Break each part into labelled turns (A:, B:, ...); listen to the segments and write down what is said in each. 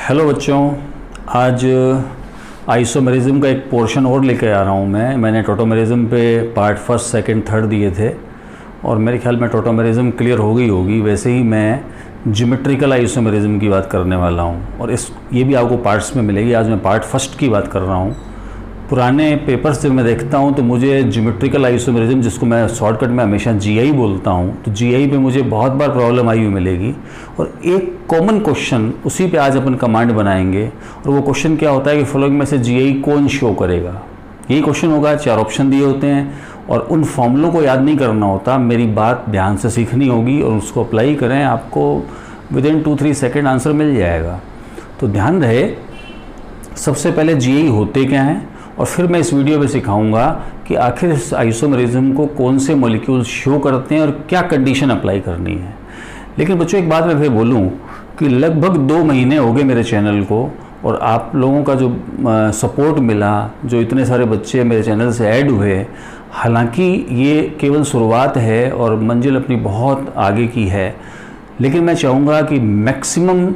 A: Hello बच्चों, आज isomerism का एक पोर्शन और लेकर आ रहा हूँ। मैंने टोटोमेरिज्म पे पार्ट फर्स्ट सेकंड थर्ड दिए थे और मेरे ख्याल में टोटोमेरिज्म क्लियर हो गई होगी। वैसे ही मैं ज्योमेट्रिकल आइसोमेरिज्म की बात करने वाला हूँ और ये भी आपको पार्ट्स में मिलेगी। आज मैं पार्ट फर्स्ट की बात कर रहा हूँ। पुराने पेपर्स जब मैं देखता हूँ तो मुझे ज्योमेट्रिकल आइसोमेरिज्म, जिसको मैं शॉर्टकट में हमेशा जीआई बोलता हूँ, तो जीआई पे मुझे बहुत बार प्रॉब्लम आई हुई मिलेगी। और एक कॉमन क्वेश्चन उसी पे आज अपन कमांड बनाएंगे और वो क्वेश्चन क्या होता है कि फॉलोइंग में से जीआई कौन शो करेगा। यही क्वेश्चन होगा। 4 ऑप्शन दिए होते हैं और उन फॉर्मूलों को याद नहीं करना होता। मेरी बात ध्यान से सीखनी होगी और उसको अप्लाई करें, आपको विदिन 2-3 सेकेंड आंसर मिल जाएगा। तो ध्यान रहे, सबसे पहले जीआई होते क्या हैं और फिर मैं इस वीडियो में सिखाऊंगा कि आखिर इस आइसोमेरिज्म को कौन से मॉलिक्यूल्स शो करते हैं और क्या कंडीशन अप्लाई करनी है। लेकिन बच्चों एक बात मैं फिर बोलूं कि लगभग 2 महीने हो गए मेरे चैनल को और आप लोगों का जो सपोर्ट मिला, जो इतने सारे बच्चे मेरे चैनल से ऐड हुए, हालांकि ये केवल शुरुआत है और मंजिल अपनी बहुत आगे की है, लेकिन मैं चाहूँगा कि मैक्सिमम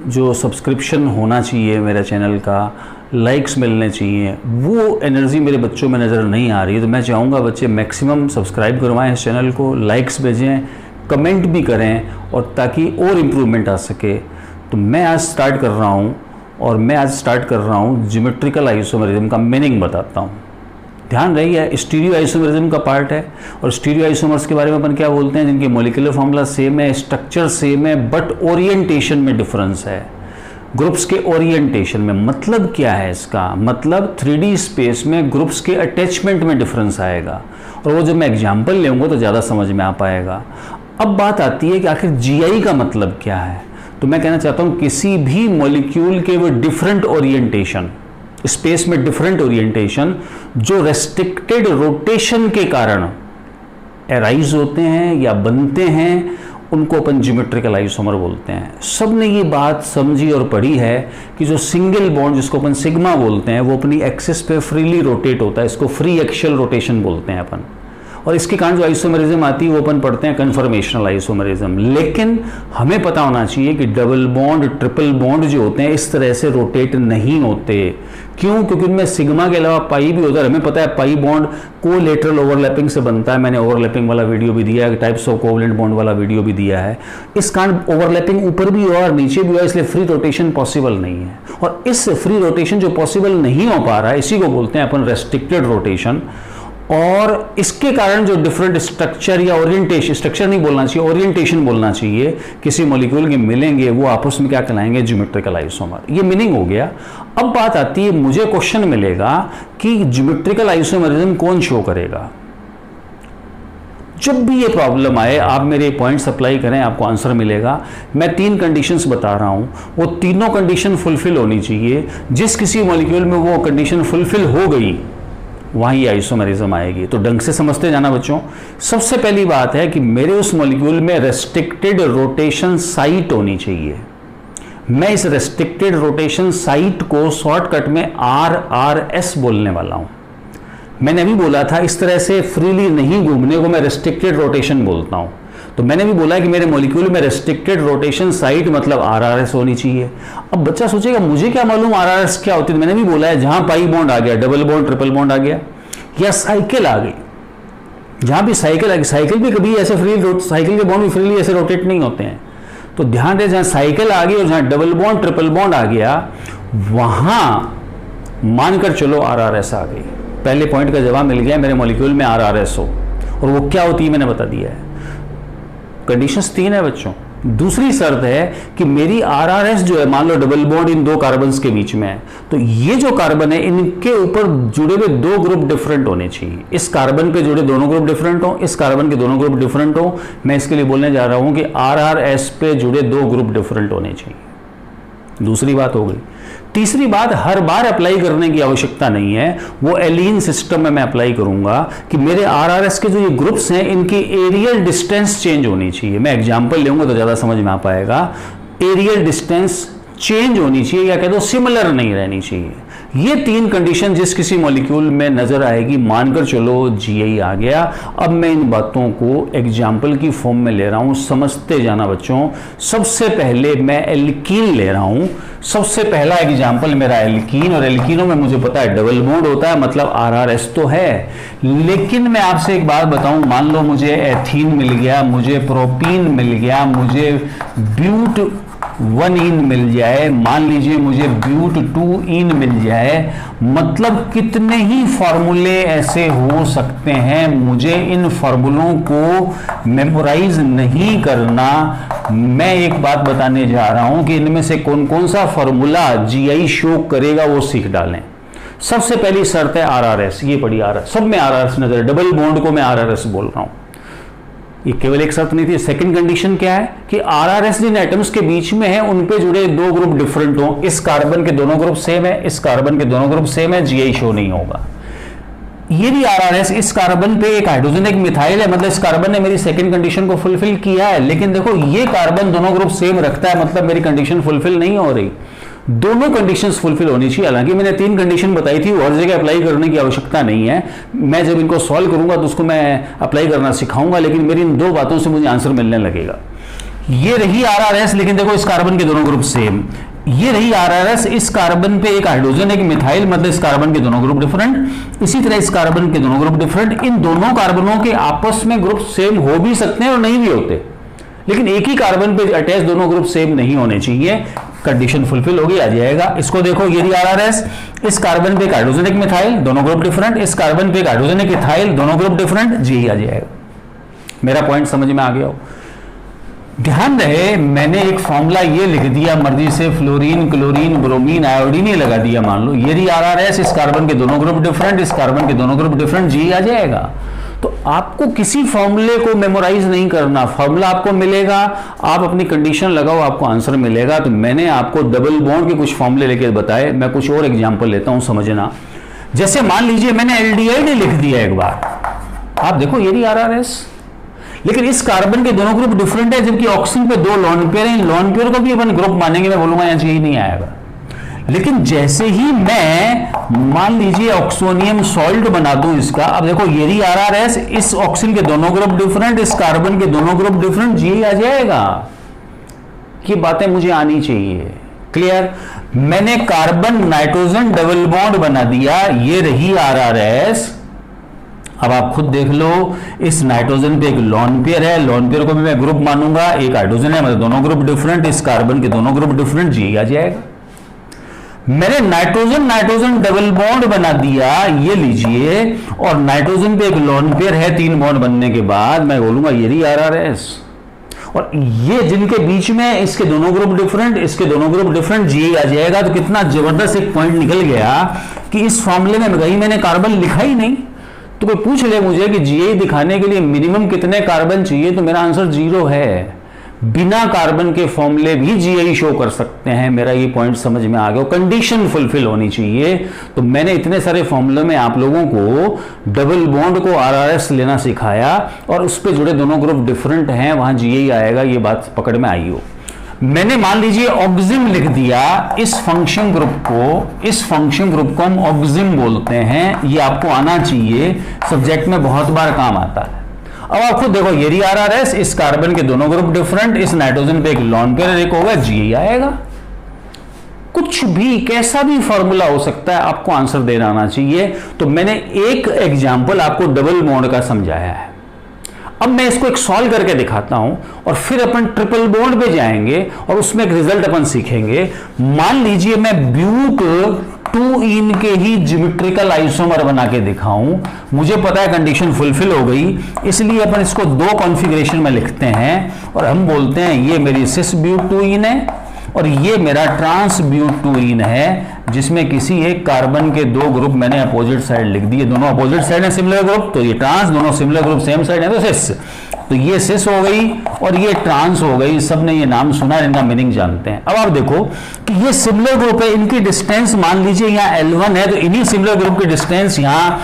A: जो सब्सक्रिप्शन होना चाहिए मेरे चैनल का, लाइक्स मिलने चाहिए, वो एनर्जी मेरे बच्चों में नज़र नहीं आ रही है। तो मैं चाहूँगा बच्चे मैक्सिमम सब्सक्राइब करवाएं इस चैनल को, लाइक्स भेजें, कमेंट भी करें और ताकि और इम्प्रूवमेंट आ सके। तो मैं आज स्टार्ट कर रहा हूँ और मैं आज स्टार्ट कर रहा हूँ ज्योमेट्रिकल आइसोमेरिज्म का मीनिंग बताता हूँ। ध्यान रहिए, स्टीरियो आइसोमेरिज्म का पार्ट है और स्टीरियो आइसोमर्स के बारे में अपन क्या बोलते हैं, जिनके मॉलिक्यूलर फॉर्मूला सेम है, स्ट्रक्चर सेम है, बट ओरिएंटेशन में डिफरेंस है। ग्रुप्स के ओरिएंटेशन में मतलब क्या है इसका मतलब 3D स्पेस में ग्रुप्स के अटैचमेंट में डिफरेंस आएगा और वो जब मैं एग्जांपल लेऊंगा तो ज़्यादा समझ में आ पाएगा। अब बात आती है कि आखिर जीआई का मतलब क्या है। तो मैं कहना चाहता हूँ किसी भी मॉलिक्यूल के वो डिफरेंट ओरिएंटेशन, स्पेस में डिफरेंट ओरिएंटेशन जो रेस्ट्रिक्टेड रोटेशन के कारण एराइज होते हैं या बनते हैं, उनको अपन ज्योमेट्रिकल आइसोमर बोलते हैं। सब ने ये बात समझी और पढ़ी है कि जो सिंगल बॉन्ड, जिसको अपन सिग्मा बोलते हैं, वो अपनी एक्सिस पे फ्रीली रोटेट होता है। इसको फ्री एक्सियल रोटेशन बोलते हैं अपन। और इसके कारण जो आइसोमेरिज्म आती है वो अपन पढ़ते हैं कन्फर्मेशनल आइसोमेरिज्म। लेकिन हमें पता होना चाहिए कि डबल बॉन्ड, ट्रिपल बॉन्ड जो होते हैं इस तरह से रोटेट नहीं होते। क्यों? क्योंकि उनमें सिग्मा के अलावा पाई भी होता है। हमें पता है पाई बॉन्ड कोलेटरल ओवरलैपिंग से बनता है। मैंने ओवरलैपिंग वाला वीडियो भी दिया है, टाइप्स ऑफ कोवलेंट बॉन्ड वाला वीडियो भी दिया है। इस कारण ओवरलैपिंग ऊपर भी हुआ और नीचे भी हुआ, इसलिए फ्री रोटेशन पॉसिबल नहीं है। और इस फ्री रोटेशन जो पॉसिबल नहीं हो पा रहा है, इसी को बोलते हैं अपन रेस्ट्रिक्टेड रोटेशन। और इसके कारण जो डिफरेंट स्ट्रक्चर या ओरिएंटेशन, स्ट्रक्चर नहीं बोलना चाहिए, ओरिएंटेशन बोलना चाहिए, किसी मॉलिक्यूल के मिलेंगे, वो आपस में क्या कहलाएंगे, ज्योमेट्रिकल आइसोमर। ये मीनिंग हो गया। अब बात आती है, मुझे क्वेश्चन मिलेगा कि ज्योमेट्रिकल आइसोमेरिज्म कौन शो करेगा। जब भी ये प्रॉब्लम आए आप मेरे पॉइंट्स अप्लाई करें, आपको आंसर मिलेगा। मैं 3 कंडीशंस बता रहा हूं, वो तीनों कंडीशन फुलफिल होनी चाहिए। जिस किसी मॉलिक्यूल में वो कंडीशन फुलफिल हो गई, वहीं आइसोमेरिज्म आएगी। तो ढंग से समझते जाना बच्चों। सबसे पहली बात है कि मेरे उस मॉलिक्यूल में रेस्ट्रिक्टेड रोटेशन साइट होनी चाहिए। मैं इस रेस्ट्रिक्टेड रोटेशन साइट को शॉर्टकट में RRS बोलने वाला हूं। मैंने अभी बोला था इस तरह से फ्रीली नहीं घूमने को मैं रेस्ट्रिक्टेड रोटेशन बोलता हूं। तो मैंने भी बोला कि मेरे मॉलिक्यूल में रेस्ट्रिक्टेड रोटेशन साइट मतलब RRS होनी चाहिए। अब बच्चा सोचेगा मुझे क्या मालूम RRS क्या होती है। मैंने भी बोला है जहां पाई बॉन्ड आ गया, डबल बॉन्ड, ट्रिपल बॉन्ड आ गया या साइकिल आ गई, जहां भी साइकिल आ गई, साइकिल भी कभी ऐसे साइकिल के बॉन्ड भी फ्रीली ऐसे रोटेट नहीं होते हैं। तो ध्यान रहे, जहां साइकिल आ गई और जहां डबल बॉन्ड, ट्रिपल बॉन्ड आ गया, वहां मानकर चलो RRS आ गई। पहले पॉइंट का जवाब मिल गया, मेरे मॉलिक्यूल में RRS हो। और वो क्या होती है मैंने बता दिया है। कंडीशंस 3 है बच्चों। दूसरी शर्त है कि मेरी RRS जो है, मान लो डबल बॉन्ड इन 2 कार्बन्स के बीच में है, तो ये जो कार्बन है इनके ऊपर जुड़े हुए 2 ग्रुप डिफरेंट होने चाहिए। इस कार्बन के जुड़े दोनों ग्रुप डिफरेंट हो, इस कार्बन के दोनों ग्रुप डिफरेंट हो। मैं इसके लिए बोलने जा रहा हूं कि RRS पे जुड़े 2 ग्रुप डिफरेंट होने चाहिए। दूसरी बात हो गई। तीसरी बात, हर बार अप्लाई करने की आवश्यकता नहीं है, वो एलीन सिस्टम में मैं अप्लाई करूंगा कि मेरे RRS के जो ये ग्रुप्स हैं इनकी एरियल डिस्टेंस चेंज होनी चाहिए। मैं एग्जांपल लूंगा तो ज्यादा समझ में आ पाएगा। एरियल डिस्टेंस चेंज होनी चाहिए या कह दो सिमिलर नहीं रहनी चाहिए। ये तीन कंडीशन जिस किसी मॉलिक्यूल में नजर आएगी, मानकर चलो GI आ गया। अब मैं इन बातों को एग्जाम्पल की फॉर्म में ले रहा हूं, समझते जाना बच्चों। सबसे पहले मैं एल्कीन ले रहा हूं। सबसे पहला एग्जाम्पल मेरा एल्कीन, और एल्कीनों में मुझे पता है डबल बॉन्ड होता है, मतलब RRS तो है। लेकिन मैं आपसे एक बात बताऊं, मान लो मुझे एथीन मिल गया, मुझे प्रोपीन मिल गया, मुझे ब्यूट 1इन मिल जाए, मान लीजिए मुझे ब्यूट 2इन मिल जाए, मतलब कितने ही फॉर्मूले ऐसे हो सकते हैं। मुझे इन फॉर्मूलों को मेमोराइज नहीं करना। मैं एक बात बताने जा रहा हूं कि इनमें से कौन कौन सा फॉर्मूला GI शो करेगा वो सीख डालें। सबसे पहली शर्त है RRS, ये पड़ी RRS, सब में RRS नजर है, डबल बॉन्ड को मैं RRS बोल रहा हूं। ये केवल एक शर्त नहीं थी। सेकंड कंडीशन क्या है कि RRS जिन एटम्स के बीच में है उन पे जुड़े दो ग्रुप डिफरेंट हो। इस कार्बन के दोनों ग्रुप सेम है, इस कार्बन के दोनों ग्रुप सेम है, GI शो नहीं होगा। ये भी RRS, इस कार्बन पे एक हाइड्रोजन एक मिथाइल है, मतलब इस कार्बन ने मेरी सेकंड कंडीशन को फुलफिल किया है। लेकिन देखो ये कार्बन दोनों ग्रुप सेम रखता है, मतलब मेरी कंडीशन फुलफिल नहीं हो रही। दोनों कंडीशंस फुलफिल होनी चाहिए। हालांकि मैंने तीन कंडीशन बताई थी, हर जगह अप्लाई करने की आवश्यकता नहीं है। मैं जब इनको सॉल्व करूंगा तो उसको मैं अप्लाई करना सिखाऊंगा, लेकिन मेरी इन दो बातों से मुझे आंसर मिलने लगेगा। ये रही RRS, लेकिन देखो इस कार्बन के दोनों ग्रुप सेम। ये रही RRS, इस कार्बन पे एक हाइड्रोजन एक मिथाइल, मतलब इस कार्बन के दोनों ग्रुप डिफरेंट। इसी तरह इस कार्बन के दोनों ग्रुप डिफरेंट। इन दोनों कार्बनों के आपस में ग्रुप सेम हो भी सकते हैं और नहीं भी होते, लेकिन एक ही कार्बन पे अटैच दोनों ग्रुप सेम नहीं होने चाहिए। कंडीशन फुलफिल होगी, आ जाएगा। इसको देखो, ये RRS, इस कार्बन पे एक हाइड्रोजन एक मिथाइल, दोनों ग्रुप डिफरेंट, इस कार्बन पे एक हाइड्रोजन एक इथाइल, दोनों ग्रुप डिफरेंट, GI आ जाएगा। मेरा पॉइंट समझ में आ गया हो? ध्यान रहे, मैंने एक फॉर्मूला ये लिख दिया मर्जी से, फ्लोरीन, क्लोरीन, ब्रोमीन, आयोडीन ही लगा दिया। मान लो ये RRS, इस कार्बन के दोनों ग्रुप डिफरेंट, इस कार्बन के दोनों ग्रुप डिफरेंट, GI आ जाएगा। तो आपको किसी फॉर्मूले को मेमोराइज नहीं करना, फॉर्मूला आपको मिलेगा, आप अपनी कंडीशन लगाओ, आपको आंसर मिलेगा। तो मैंने आपको डबल बॉन्ड के कुछ फॉर्मूले लेके बताए, मैं कुछ और एग्जांपल लेता हूं, समझना। जैसे मान लीजिए मैंने एल्डिहाइड लिख दिया एक बार, आप देखो ये RRS, लेकिन इस कार्बन के दोनों ग्रुप डिफरेंट है, जबकि ऑक्सीजन पे दो लॉन पेयर है। लॉन पेयर को भी अपन ग्रुप मानेंगे, मैं बोलूंगा यहां GI नहीं आएगा। लेकिन जैसे ही मैं मान लीजिए ऑक्सोनियम सॉल्ट बना दूं इसका, अब देखो ये RRS, इस ऑक्सीजन के दोनों ग्रुप डिफरेंट, इस कार्बन के दोनों ग्रुप डिफरेंट, GI आ जाएगा। ये बातें मुझे आनी चाहिए, क्लियर? मैंने कार्बन नाइट्रोजन डबल बॉन्ड बना दिया, ये रही RRS। अब आप खुद देख लो, इस नाइट्रोजन पे एक लॉन पेयर है, लॉन पेयर को भी मैं ग्रुप मानूंगा, एक हाइड्रोजन है, मतलब दोनों ग्रुप डिफरेंट, इस कार्बन के दोनों ग्रुप डिफरेंट, GI आ जाएगा। मैंने नाइट्रोजन नाइट्रोजन डबल बॉन्ड बना दिया, ये लीजिए, और नाइट्रोजन पे एक लॉन पेयर है, 3 बॉन्ड बनने के बाद मैं बोलूंगा ये RRS। और ये जिनके बीच में इसके दोनों ग्रुप डिफरेंट, इसके दोनों ग्रुप डिफरेंट, GI आ जाएगा। तो कितना जबरदस्त एक पॉइंट निकल गया कि इस फॉर्मूले में कहीं मैंने कार्बन लिखा ही नहीं। तो कोई पूछ ले मुझे कि GI दिखाने के लिए मिनिमम कितने कार्बन चाहिए, तो मेरा आंसर 0 है। बिना कार्बन के फॉर्मूले भी GI शो कर सकते हैं। मेरा ये पॉइंट समझ में आ गया। कंडीशन फुलफिल होनी चाहिए। तो मैंने इतने सारे फॉर्मूले में आप लोगों को डबल बॉन्ड को RRS लेना सिखाया, और उस पर जुड़े दोनों ग्रुप डिफरेंट हैं, वहां GI आएगा। ये बात पकड़ में आई हो? मैंने मान लीजिए ऑक्सिम लिख दिया, इस फंक्शन ग्रुप को हम ऑक्सिम बोलते हैं। ये आपको आना चाहिए, सब्जेक्ट में बहुत बार काम आता है। अब आप खुद देखो, ये RRS, इस कार्बन के दोनों ग्रुप डिफरेंट, इस नाइट्रोजन पे एक लॉन पेयर एक होगा, GI आएगा। कुछ भी, कैसा भी फॉर्मूला हो सकता है, आपको आंसर देना आना चाहिए। तो मैंने एक एग्जांपल आपको डबल बॉन्ड का समझाया है। अब मैं इसको एक सॉल्व करके दिखाता हूं, और फिर अपन ट्रिपल बॉन्ड पे जाएंगे और उसमें एक रिजल्ट अपन सीखेंगे। मान लीजिए मैं ब्यूट 2इन के ही ज्योमेट्रिकल आइसोमर बना के दिखाऊं। मुझे पता है कंडीशन फुलफिल हो गई, इसलिए अपन इसको 2 कॉन्फ़िगरेशन में लिखते हैं, और हम बोलते हैं ये मेरी सिस ब्यूट 2इन है, और ये मेरा ट्रांस ब्यूट 2इन है, जिसमें किसी एक कार्बन के 2 ग्रुप मैंने अपोजिट साइड लिख दिए। दोनों अपोजिट साइड है सिमिलर ग्रुप, तो ये ट्रांस, दोनों सिमिलर ग्रुप सेम साइड है तो सिस। तो ये सिस हो गई और ये ट्रांस हो गई। सबने ये नाम सुना है, इनका मीनिंग जानते हैं। अब आप देखो कि ये सिमिलर ग्रुप है, इनकी डिस्टेंस मान लीजिए यहाँ L1 है, तो इन्हीं सिमिलर ग्रुप की डिस्टेंस यहाँ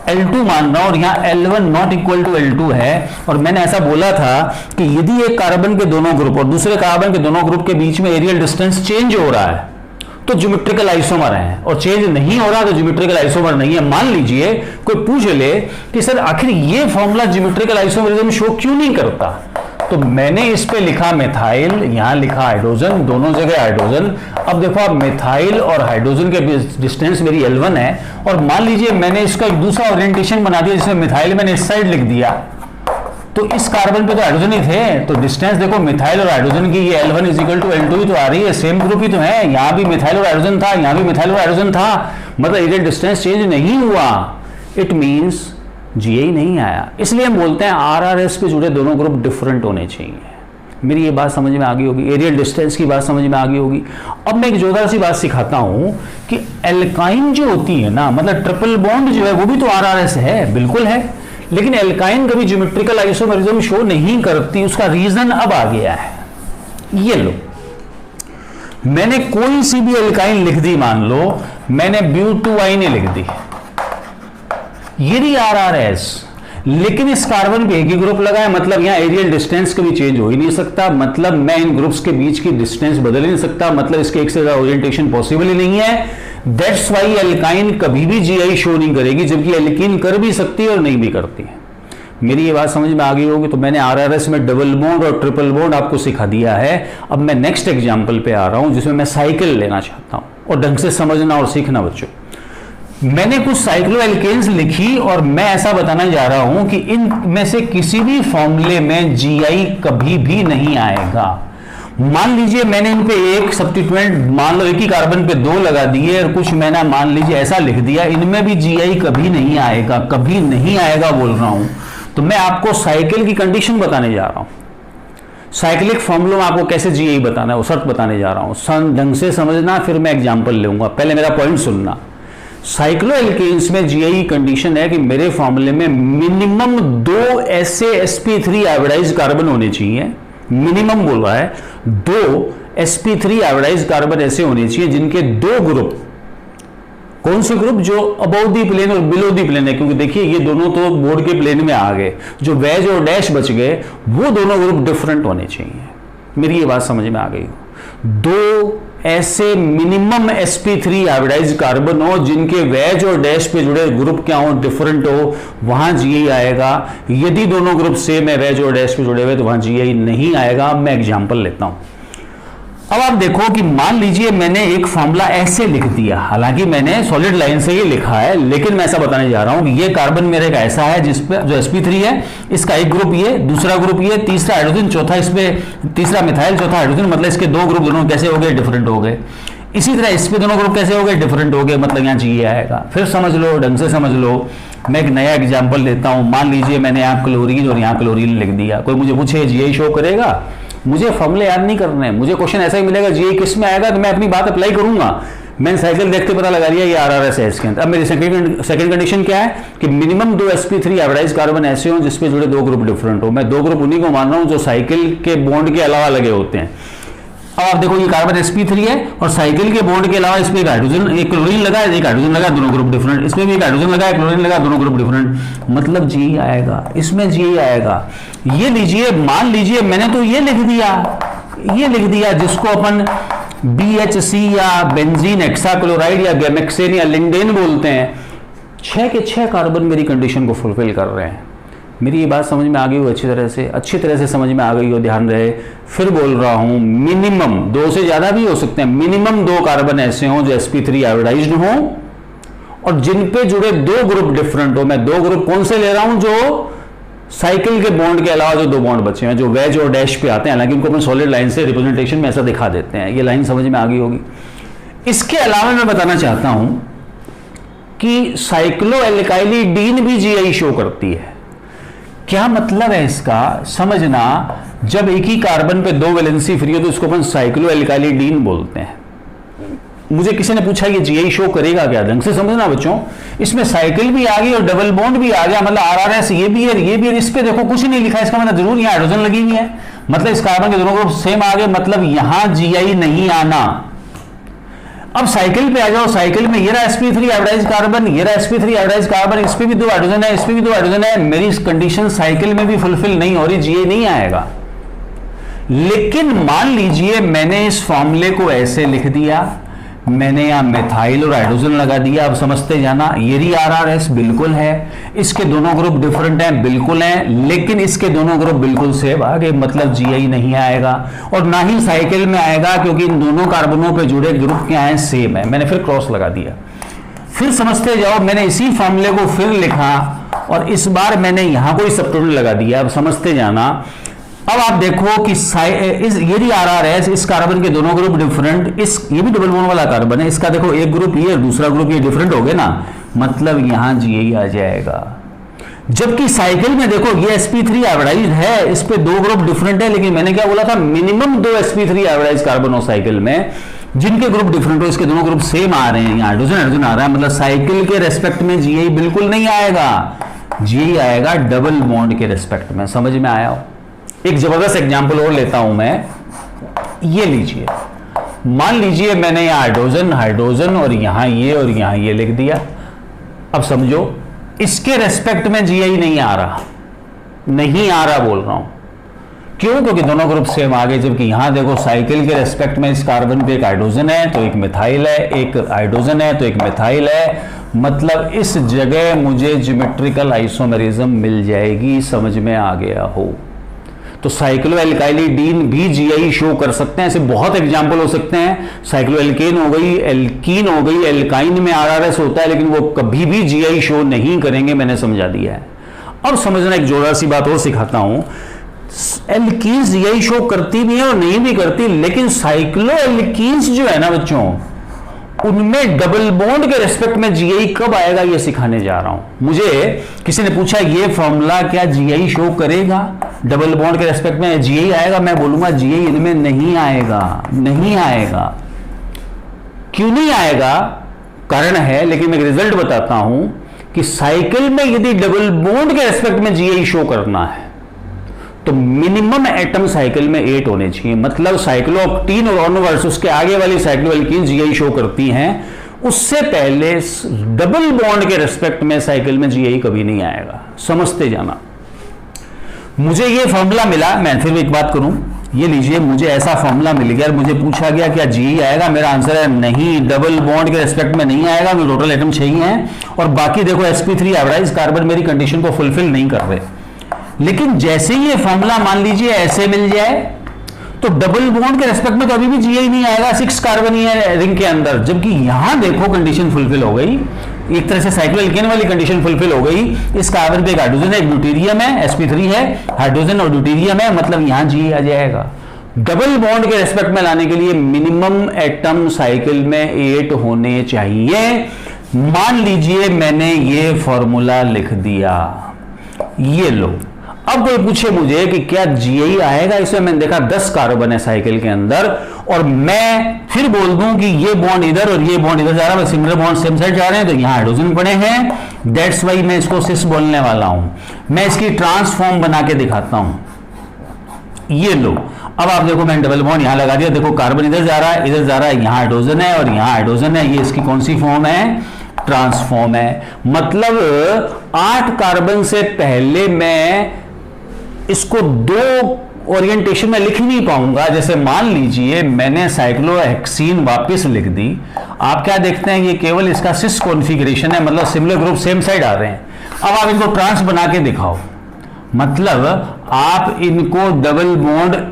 A: L2 मान रहा हूं, और यहाँ L1 not equal to L2 है। और मैंने ऐसा बोला था कि यदि एक कार्बन के दोनों ग्रुप और दूसरे कार्बन के दोनों ग्रुप के बीच में एरियल डिस्टेंस चेंज हो रहा है, तो ज्योमेट्रिकल आइसोमर है, और चेंज नहीं हो रहा तो ज्योमेट्रिकल आइसोमर नहीं है। मान लीजिए कोई पूछ ले कि सर आखिर ये फॉर्मूला ज्योमेट्रिकल आइसोमरिज्म शो क्यों नहीं करता, तो मैंने इस पे लिखा मिथाइल, यहां लिखा हाइड्रोजन, दोनों जगह हाइड्रोजन। अब देखो आप मिथाइल और हाइड्रोजन के डिस्टेंस मेरी L1 है, और मान लीजिए मैंने इसका एक दूसरा ओरिएंटेशन बना दिया जिसमें मिथाइल मैंने इस साइड लिख दिया, तो इस कार्बन पे तो हाइड्रोजन ही थे, तो डिस्टेंस देखो मिथाइल और हाइड्रोजन की ये L1 = L2 ही तो आ रही है, सेम ग्रुप ही तो है। यहां भी मिथाइल और हाइड्रोजन था, यहां भी मिथाइल और हाइड्रोजन था, मतलब एरियल डिस्टेंस चेंज नहीं हुआ। इट मींस GI नहीं आया। इसलिए हम बोलते हैं RRS पे जुड़े दोनों ग्रुप डिफरेंट होने चाहिए। मेरी ये बात समझ में आ गई होगी, एरियल डिस्टेंस की बात समझ में आ गई होगी। अब मैं एक जोरदार सी बात सिखाता हूं कि एल्काइन जो होती है ना, मतलब ट्रिपल बॉन्ड जो है वो भी तो RRS है, बिल्कुल है, लेकिन एल्काइन कभी ज्योमेट्रिकल आइसोमरिज्म शो नहीं करती। उसका रीजन अब आ गया है, ये लो, मैंने कोई सी भी एल्काइन लिख दी, मान लो मैंने ब्यूटुआइन लिख दी, ये भी RRS, लेकिन इस कार्बन पे एक ही ग्रुप लगा है, मतलब यहां एरियल डिस्टेंस कभी चेंज हो ही नहीं सकता, मतलब मैं इन ग्रुप्स के बीच की डिस्टेंस बदल ही नहीं सकता, मतलब इसके एक से ज्यादा ओरिएंटेशन पॉसिबल ही नहीं है। दैट्स वाई एल्काइन कभी भी GI शो नहीं करेगी, जबकि एल्कीन कर भी सकती है और नहीं भी करती है। मेरी ये बात समझ में आ गई होगी। तो मैंने RRS में डबल बॉन्ड और ट्रिपल बॉन्ड आपको सिखा दिया है। अब मैं नेक्स्ट एग्जाम्पल पे आ रहा हूं जिसमें मैं साइकिल लेना चाहता हूं, और ढंग से समझना और सीखना बच्चों। मैंने कुछ साइक्लोएल्केन्स लिखी और मैं ऐसा बताना जा रहा हूं कि इन में से किसी भी फॉर्मूले में GI कभी भी नहीं आएगा। मान लीजिए मैंने इन पे एक सब्स्टिट्यूएंट, मान लो एक ही कार्बन पे 2 लगा दिए, और कुछ मैंने मान लीजिए ऐसा लिख दिया, इनमें भी GI कभी नहीं आएगा, कभी नहीं आएगा बोल रहा हूं। तो मैं आपको साइकिल की कंडीशन बताने जा रहा हूं, साइक्लिक फॉर्मूला में आपको कैसे GI बताना है वो शर्त बताने जा रहा हूं। ढंग से समझना, फिर मैं एग्जाम्पल लूंगा, पहले मेरा पॉइंट सुनना। साइक्लोएल्केन्स में GI कंडीशन है कि मेरे फॉर्मूले में मिनिमम 2 ऐसे sp3 एवरेज कार्बन होने चाहिए, मिनिमम बोल रहा है 2 sp3 एवरेज कार्बन ऐसे होने चाहिए जिनके 2 ग्रुप, कौन से ग्रुप, जो अबव दी प्लेन और बिलो दी प्लेन है, क्योंकि देखिए ये दोनों तो बोर्ड के प्लेन में आ गए, जो वेज और डैश बच गए वो दोनों ग्रुप डिफरेंट होने चाहिए। मेरी ये बात समझ में आ गई हो। 2 ऐसे मिनिमम sp3 एवरेज कार्बन हो जिनके वेज और डैश पे जुड़े ग्रुप क्या हो, डिफरेंट हो, वहां GI आएगा। यदि दोनों ग्रुप सेम है, वेज और डैश पे जुड़े हुए, तो वहां GI नहीं आएगा। अब मैं एग्जांपल लेता हूं। अब आप देखो कि मान लीजिए मैंने एक फॉर्मूला ऐसे लिख दिया, हालांकि मैंने सॉलिड लाइन से ये लिखा है, लेकिन मैं ऐसा बताने जा रहा हूं कि ये कार्बन मेरे का ऐसा है जिसपे जो sp3 है, इसका एक ग्रुप ये, दूसरा ग्रुप ये, तीसरा हाइड्रोजन, चौथा इसमें तीसरा मिथाइल, चौथा हाइड्रोजन, मतलब इसके 2 ग्रुप दोनों कैसे हो गए, डिफरेंट हो गए। इसी तरह इस पे दोनों ग्रुप कैसे हो गए, डिफरेंट हो गए, मतलब यहाँ GI आएगा। फिर समझ लो, ढंग से समझ लो। मैं एक नया एग्जाम्पल लेता हूं। मान लीजिए मैंने यहाँ क्लोरीन और यहाँ क्लोरीन लिख दिया। कोई मुझे पूछे GI शो करेगा, मुझे फॉर्मूले याद नहीं करने, मुझे क्वेश्चन ऐसा ही मिलेगा GI किस में आएगा, तो मैं अपनी बात अप्लाई करूंगा। मैंने साइकिल देखते पता लगा लिया ये RRS है इसके अंदर। अब मेरी सेकंड कंडीशन क्या है कि मिनिमम 2 sp3 एवरेज कार्बन ऐसे हो जिसपे जुड़े 2 ग्रुप डिफरेंट हो। मैं 2 ग्रुप उन्हीं को मान रहा हूं जो साइकिल के बॉन्ड के अलावा लगे होते हैं। अब आप देखो ये कार्बन sp3 है और साइकिल के बॉन्ड के अलावा इसमें एक हाइड्रोजन, एक क्लोरीन लगा है, एक हाइड्रोजन लगा, दोनों ग्रुप डिफरेंट। इसमें भी एक हाइड्रोजन लगा है, क्लोरीन लगा, दोनों ग्रुप डिफरेंट, मतलब GI आएगा, इसमें GI आएगा। ये लीजिए, मान लीजिए मैंने तो ये लिख दिया जिसको अपन BHC या बेंजीन हेक्साक्लोराइड या गैमेक्सेन या लिंडेन बोलते हैं। 6 के 6 कार्बन मेरी कंडीशन को फुलफिल कर रहे हैं। मेरी ये बात समझ में आ गई हो, अच्छी तरह से समझ में आ गई हो, ध्यान रहे। फिर बोल रहा हूं, मिनिमम 2 से ज्यादा भी हो सकते हैं, मिनिमम 2 कार्बन ऐसे हों जो sp3 एवरेज्ड हों और जिन पे जुड़े 2 ग्रुप डिफरेंट हो। मैं 2 ग्रुप कौन से ले रहा हूं, जो साइकिल के बॉन्ड के अलावा जो 2 बॉन्ड बचे हैं, जो वेज और डैश पे आते हैं, हालांकि उनको अपन सॉलिड लाइन से रिप्रेजेंटेशन में ऐसा दिखा देते हैं। ये लाइन समझ में आ गई होगी। इसके अलावा मैं बताना चाहता हूं कि साइक्लोएल्काइलिडीन भी GI शो करती है। क्या मतलब है इसका, समझना। जब एक ही कार्बन पे 2 वैलेंसी फ्री हो तो उसको अपन साइक्लोएल्काइलिडीन बोलते हैं। मुझे किसी ने पूछा ये GI शो करेगा क्या, ढंग से समझना बच्चों। इसमें साइकिल भी आ गई और डबल बॉन्ड भी आ गया, मतलब RRS ये भी है, ये भी है। इस पे देखो कुछ नहीं लिखा, इसका मतलब जरूर यहाँ हाइड्रोजन लगी हुई है, मतलब इस कार्बन के दोनों ग्रुप सेम आ गए, मतलब यहां GI नहीं आना। अब साइकिल पे आ जाओ, साइकिल में ये रहा sp3 एवरेज कार्बन, ये रहा sp3 एवरेज कार्बन, इस पे भी 2 हाइड्रोजन है, इस पे भी 2 हाइड्रोजन है। मेरी इस कंडीशन साइकिल में भी फुलफिल नहीं हो रही, GI नहीं आएगा। लेकिन मान लीजिए मैंने इस फॉर्मूले को ऐसे लिख दिया मैंने यहाँ मिथाइल और हाइड्रोजन लगा दिया। अब समझते जाना, ये RRS बिल्कुल है, इसके दोनों ग्रुप डिफरेंट हैं, बिल्कुल हैं, लेकिन इसके दोनों ग्रुप बिल्कुल सेम आगे, मतलब GI नहीं आएगा और ना ही साइकिल में आएगा, क्योंकि इन दोनों कार्बनों पे जुड़े ग्रुप क्या है, सेम है। मैंने फिर क्रॉस लगा दिया। फिर समझते जाओ, मैंने इसी फॉर्मूले को फिर लिखा और इस बार मैंने यहां कोई सबटोटल लगा दिया। अब समझते जाना, अब आप देखो कि ये RRS, इस कार्बन के दोनों ग्रुप डिफरेंट, ये भी डबल बॉन्ड वाला कार्बन है, इसका देखो एक ग्रुप ये और दूसरा ग्रुप ये डिफरेंट हो गए ना, मतलब यहां GI आ जाएगा। जबकि साइकिल में देखो ये sp3 हाइब्रिडाइज्ड है, इस पे दो ग्रुप डिफरेंट है, लेकिन मैंने क्या बोला था, मिनिमम 2 sp3 हाइब्रिडाइज्ड कार्बन हो साइकिल में, जिनके ग्रुप डिफरेंट हो, इसके दोनों ग्रुप सेम आ रहे हैं, यहाँ हाइड्रोजन आ रहा है, मतलब साइकिल के रेस्पेक्ट में GI बिल्कुल नहीं आएगा, GI आएगा डबल बॉन्ड के रेस्पेक्ट में। समझ में आया हो? एक जबरदस्त एग्जांपल और लेता हूं मैं, ये लीजिए, मान लीजिए मैंने यहां हाइड्रोजन और यहां ये लिख दिया। अब समझो, इसके रेस्पेक्ट में GI नहीं आ रहा बोल रहा हूं, क्यों? क्योंकि दोनों ग्रुप सेम आ गए। जबकि यहां देखो, साइकिल के रेस्पेक्ट में इस कार्बन पे एक हाइड्रोजन है तो एक मिथाइल है, एक हाइड्रोजन है तो एक मिथाइल है, मतलब इस जगह मुझे ज्योमेट्रिकल आइसोमेरिज्म मिल जाएगी। समझ में आ गया हो? तो साइक्लोएल्काइलिडीन भी GI शो कर सकते हैं। ऐसे बहुत एग्जांपल हो सकते हैं। साइक्लोएल्केन हो गई, एल्कीन हो गई, एल्काइन में RRS होता है, लेकिन वो कभी भी GI शो नहीं करेंगे, मैंने समझा दिया है। अब समझना, एक जोरदार सी बात और सिखाता हूं। एल्कीन्स GI शो करती भी है और नहीं भी करती, लेकिन साइक्लोएल्कीन्स जो है ना बच्चों, उनमें डबल बॉन्ड के रेस्पेक्ट में GI कब आएगा, ये सिखाने जा रहा हूं। मुझे किसी ने पूछा, ये फॉर्मूला क्या GI शो करेगा? डबल बॉन्ड के रेस्पेक्ट में GI आएगा? मैं बोलूंगा GI इनमें नहीं आएगा, नहीं आएगा। क्यों नहीं आएगा? कारण है, लेकिन मैं रिजल्ट बताता हूं कि साइकिल में यदि डबल बॉन्ड के रेस्पेक्ट में GI शो करना है तो मिनिमम एटम साइकिल में 8 होने चाहिए। मतलब साइक्लोऑक्टीन और ऑनवर्ड्स, उसके आगे वाली साइक्लोएल्कीन GI शो करती हैं, उससे पहले डबल बॉन्ड के रेस्पेक्ट में साइकिल में GI कभी नहीं आएगा। समझते जाना। मुझे ये फॉर्मूला मिला, मैं फिर एक बात करूं, ये लीजिए, मुझे ऐसा फॉर्मूला मिल गया, मुझे पूछा गया क्या GI आएगा? मेरा आंसर है नहीं, डबल बॉन्ड के रेस्पेक्ट में नहीं आएगा। मेरे टोटल एटम 6 ही हैं और बाकी देखो sp3 हाइब्रिडाइज्ड कार्बन मेरी कंडीशन को फुलफिल नहीं कर रहे। लेकिन जैसे ही ये फॉर्मूला मान लीजिए ऐसे मिल जाए, तो डबल बॉन्ड के रेस्पेक्ट में कभी भी GI नहीं आएगा, 6 कार्बन ही है रिंग के अंदर। जबकि यहां देखो कंडीशन फुलफिल हो गई, एक तरह से साइक्लोएल्केन वाली कंडीशन फुलफिल हो गई। इस कार्बन पे एक हाइड्रोजन है, एक ड्यूटेरियम है, sp3 है, हाइड्रोजन और ड्यूटेरियम है, मतलब यहां GI आ जाएगा। डबल बॉन्ड के रेस्पेक्ट में लाने के लिए मिनिमम एटम साइकिल में 8 होने चाहिए। मान लीजिए मैंने ये फॉर्मूला लिख दिया, ये लो। अब कोई पूछे मुझे कि क्या GI आएगा? इसमें मैंने देखा 10 कार्बन है साइकिल के अंदर, और मैं फिर बोल दूं कि ये बॉन्ड इधर और ये बॉन्ड इधर जा रहा है, सिंगल बॉन्ड सेम साइड जा रहे हैं, तो यहां हाइड्रोजन पड़े हैं, दैट्स वाई मैं इसको सिस बोलने वाला हूं। मैं इसकी ट्रांसफॉर्म बना के दिखाता हूं, ये लो। अब आप देखो, मैंने डबल बॉन्ड यहां लगा दिया, देखो कार्बन इधर जा रहा है, इधर जा रहा है, यहां हाइड्रोजन है और यहां हाइड्रोजन है। ये इसकी कौन सी फॉर्म है? ट्रांसफॉर्म है। मतलब 8 कार्बन से पहले मैं इसको 2 ओरिएंटेशन में लिख नहीं पाऊंगा। जैसे मान लीजिए मैंने साइक्लोहेक्सीन वापस लिख दी, आप क्या देखते हैं, ये केवल इसका सिस कॉन्फ़िगरेशन है, मतलब सिमिलर ग्रुप सेम साइड आ रहे हैं। अब आप इनको ट्रांस बना के दिखाओ, मतलब आप इनको डबल बॉन्ड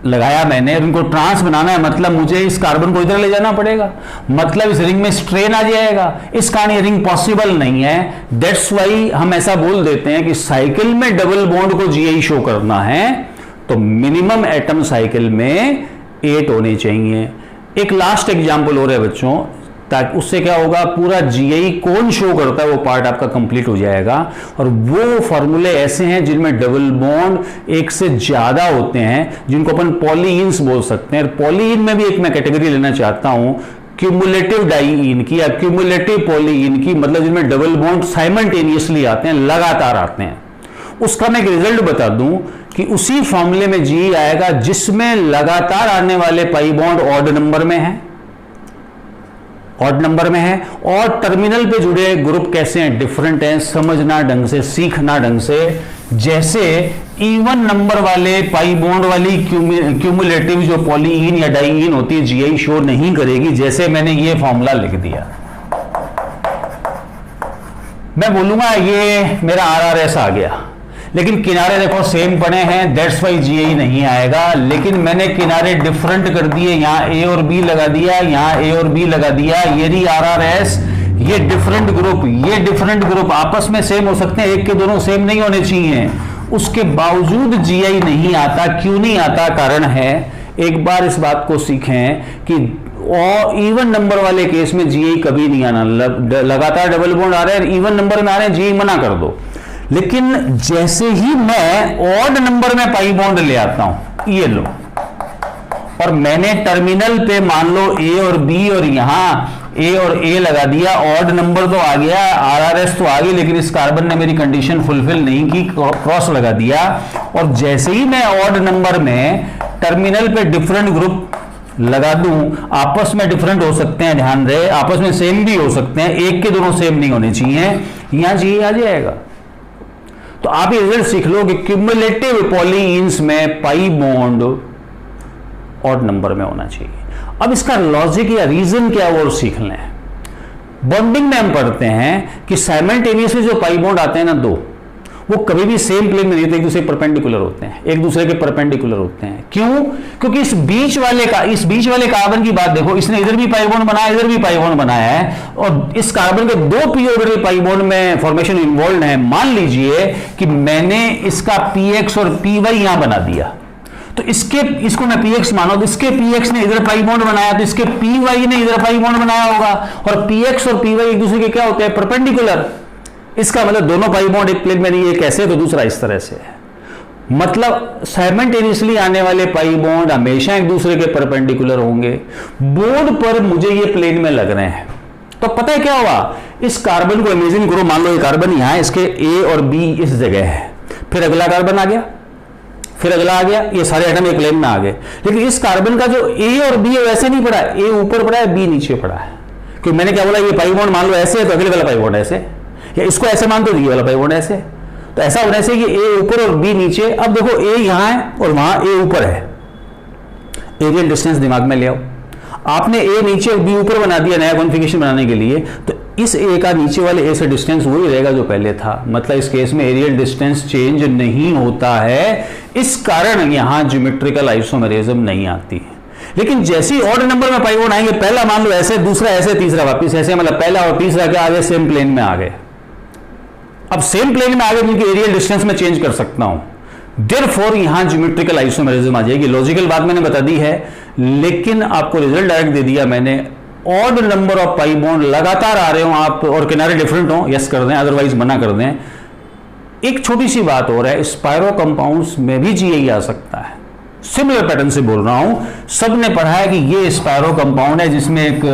A: लगाया मैंने और इनको ट्रांस बनाना है, मतलब मुझे इस कार्बन को इधर ले जाना पड़ेगा, मतलब इस रिंग में स्ट्रेन आ जाएगा। इस कारण ये रिंग पॉसिबल नहीं है। दैट्स वाई हम ऐसा बोल देते हैं कि साइकिल में डबल बॉन्ड को GI शो करना है तो मिनिमम एटम साइकिल में 8 होने चाहिए। एक लास्ट एग्जांपल हो रहा है बच्चों, ताकि उससे क्या होगा, पूरा GI कौन शो करता है वो पार्ट आपका कंप्लीट हो जाएगा। और वो फॉर्मूले ऐसे हैं जिनमें डबल बॉन्ड एक से ज्यादा होते हैं, जिनको अपन पॉलीइन्स बोल सकते हैं। पॉलीइन में भी एक मैं कैटेगरी लेना चाहता हूं, क्यूमुलेटिव डाइइन की या क्यूमुलेटिव पॉलीइन की, मतलब जिनमें डबल बॉन्ड साइमल्टेनियसली आते हैं, लगातार आते हैं। उसका मैं एक रिजल्ट बता दूं कि उसी फॉर्मूले में GI आएगा जिसमें लगातार आने वाले पाई बॉन्ड ऑड नंबर में है, ऑड नंबर में है, और टर्मिनल पे जुड़े ग्रुप कैसे हैं, डिफरेंट हैं। समझना ढंग से, सीखना ढंग से, जैसे इवन नंबर वाले पाई बॉन्ड वाली क्यूमुलेटिव जो पॉलीइन या डाईइन होती है जीआई शो नहीं करेगी। जैसे मैंने ये फॉर्मूला लिख दिया, मैं बोलूंगा ये मेरा RRS आ गया, लेकिन किनारे देखो सेम पड़े हैं, दैट्स वाई जीआई नहीं आएगा। लेकिन मैंने किनारे डिफरेंट कर दिए, यहां ए और बी लगा दिया, यहां ए और बी लगा दिया, ये रही RRS। ये डिफरेंट ग्रुप, ये डिफरेंट ग्रुप आपस में सेम हो सकते हैं, एक के दोनों सेम नहीं होने चाहिए, उसके बावजूद जीआई नहीं आता। क्यों नहीं आता? कारण है, एक बार इस बात को सीखें कि इवन नंबर वाले केस में जीआई कभी नहीं आना। लगातार डबल बॉन्ड आ रहे हैं, इवन नंबर में आ रहे हैं, जीआई मना कर दो। लेकिन जैसे ही मैं ऑड नंबर में पाई बॉन्ड ले आता हूं, ये लो, और मैंने टर्मिनल पे मान लो ए और बी और यहां ए और ए लगा दिया, ऑड नंबर तो आ गया, RRS तो आ गई, लेकिन इस कार्बन ने मेरी कंडीशन फुलफिल नहीं की, क्रॉस लगा दिया। और जैसे ही मैं ऑड नंबर में टर्मिनल पे डिफरेंट ग्रुप लगा दूं, आपस में डिफरेंट हो सकते हैं, ध्यान रहे, आपस में सेम भी हो सकते हैं, एक के दोनों सेम नहीं होने चाहिए, यहां जीआई आ जाएगा। तो आप ये रिजल्ट सीख लो कि क्यूमुलेटिव पॉलीइंस में पाई बॉन्ड ऑड नंबर में होना चाहिए। अब इसका लॉजिक या रीजन क्या वो सीख लें। बॉन्डिंग में हम पढ़ते हैं कि साइमल्टेनियसली जो पाई बॉन्ड आते हैं ना दो, वो कभी भी सेम प्लेन में नहीं होते, एक दूसरे परपेंडिकुलर होते हैं, एक दूसरे के परपेंडिकुलर होते हैं। क्यों? क्योंकि इस बीच वाले कार्बन की बात देखो, इसने इधर भी पाई बॉन्ड बनाया, इधर भी पाई बॉन्ड बनाया है, और इस कार्बन के दो पी ऑर्बिटल पाई बॉन्ड में फॉर्मेशन इन्वॉल्व है। मान लीजिए कि मैंने इसका px और py यहां बना दिया, तो इसको मैं px मानो, तो इसके px ने इधर पाई बॉन्ड बनाया, तो इसके py ने इधर पाई बॉन्ड बनाया होगा, और px और py एक दूसरे के क्या होते हैं? परपेंडिकुलर। इसका मतलब दोनों पाई बॉन्ड एक प्लेन में नहीं, एक ऐसे तो दूसरा इस तरह से है। मतलब साइमल्टेनियसली आने वाले पाई बॉन्ड हमेशा एक दूसरे के परपेंडिकुलर होंगे। बोर्ड पर मुझे ये प्लेन में लग रहे हैं, तो पता है क्या हुआ? इस कार्बन को इमेजिन करो, मान लो ये कार्बन यहां है, इसके ए और बी इस जगह है, फिर अगला कार्बन आ गया, फिर अगला आ गया, ये सारे एटम एक प्लेन में आ गए। लेकिन इस कार्बन का जो ए और बी है वैसे नहीं पड़ा, ए ऊपर पड़ा है, बी नीचे पड़ा है। क्योंकि मैंने क्या बोला, ये पाई बॉन्ड मान लो ऐसे है, तो अगले वाला पाई बॉन्ड ऐसे, या इसको ऐसे मान दो, ये वाला पाई बॉन्ड ऐसे। तो ऐसा होने से कि ए ऊपर और बी नीचे। अब देखो ए यहां है और वहां ए ऊपर है, एरियल डिस्टेंस दिमाग में ले आओ। आपने ए नीचे और बी ऊपर बना दिया नया कॉन्फ़िगरेशन बनाने के लिए, तो इस ए का नीचे वाले ए से डिस्टेंस वही रहेगा जो पहले था। मतलब इस केस में एरियल डिस्टेंस चेंज नहीं होता है, इस कारण यहां ज्योमेट्रिकल आइसोमेरिज्म नहीं आती। लेकिन जैसे ही ऑड नंबर में पाई बॉन्ड आएंगे, पहला मान लो ऐसे, दूसरा ऐसे, तीसरा वापिस ऐसे, मतलब पहला और तीसरा क्या आ गए? सेम प्लेन में आ गए। अब सेम प्लेन में आ गए, जिनकी एरियल डिस्टेंस में चेंज कर सकता हूं, देयरफॉर यहां ज्योमेट्रिकल आइसोमेरिज्म आ जाएगी। लॉजिकल बात मैंने बता दी है, लेकिन आपको रिजल्ट डायरेक्ट दे दिया मैंने। Odd number of pi bond लगातार आ रहे हो आप और किनारे डिफरेंट हो, यस कर दें, अदरवाइज मना कर दें। एक छोटी सी बात हो रहा है, स्पायरो कंपाउंड्स में भी जीआई आ सकता है। सिमिलर पैटर्न से बोल रहा हूं, सबने पढ़ा है कि ये स्पायरो कंपाउंड है जिसमें एक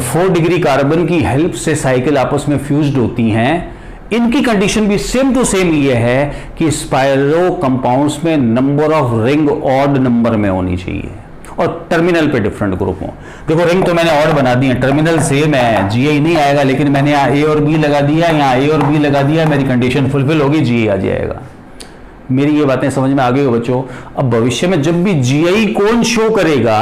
A: 4 डिग्री कार्बन की हेल्प से साइकिल आपस में फ्यूज्ड होती हैं। इनकी कंडीशन भी सेम टू सेम ये है कि स्पायरो कंपाउंड्स में number of ring odd number में होनी चाहिए और टर्मिनल पे डिफरेंट ग्रुप हो। देखो रिंग तो मैंने ऑड बना दी है, टर्मिनल सेम है, जीआई नहीं आएगा, लेकिन मैंने यहाँ ए और बी लगा दिया, यहाँ ए और बी लगा दिया, मेरी कंडीशन फुलफिल होगी, जीआई आ जाएगा। मेरी ये बातें समझ में आ गई हो बच्चों? अब भविष्य में जब भी जीआई कौन शो करेगा,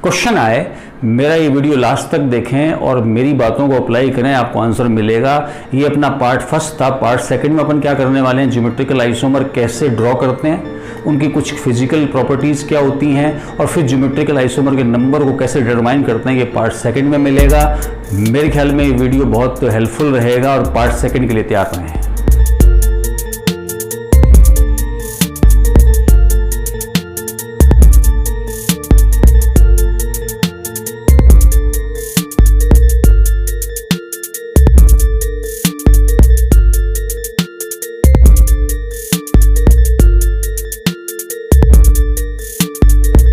A: क्वेश्चन आए, मेरा ये वीडियो लास्ट तक देखें और मेरी बातों को अप्लाई करें, आपको आंसर मिलेगा। ये अपना पार्ट फर्स्ट था। पार्ट सेकंड में अपन क्या करने वाले हैं, ज्योमेट्रिकल आइसोमर कैसे ड्रॉ करते हैं, उनकी कुछ फिजिकल प्रॉपर्टीज़ क्या होती हैं, और फिर ज्योमेट्रिकल आइसोमर के नंबर को कैसे डिटरमाइन करते हैं, ये पार्ट सेकंड में मिलेगा। मेरे ख्याल में ये वीडियो बहुत हेल्पफुल रहेगा और पार्ट सेकंड के लिए तैयार रहें।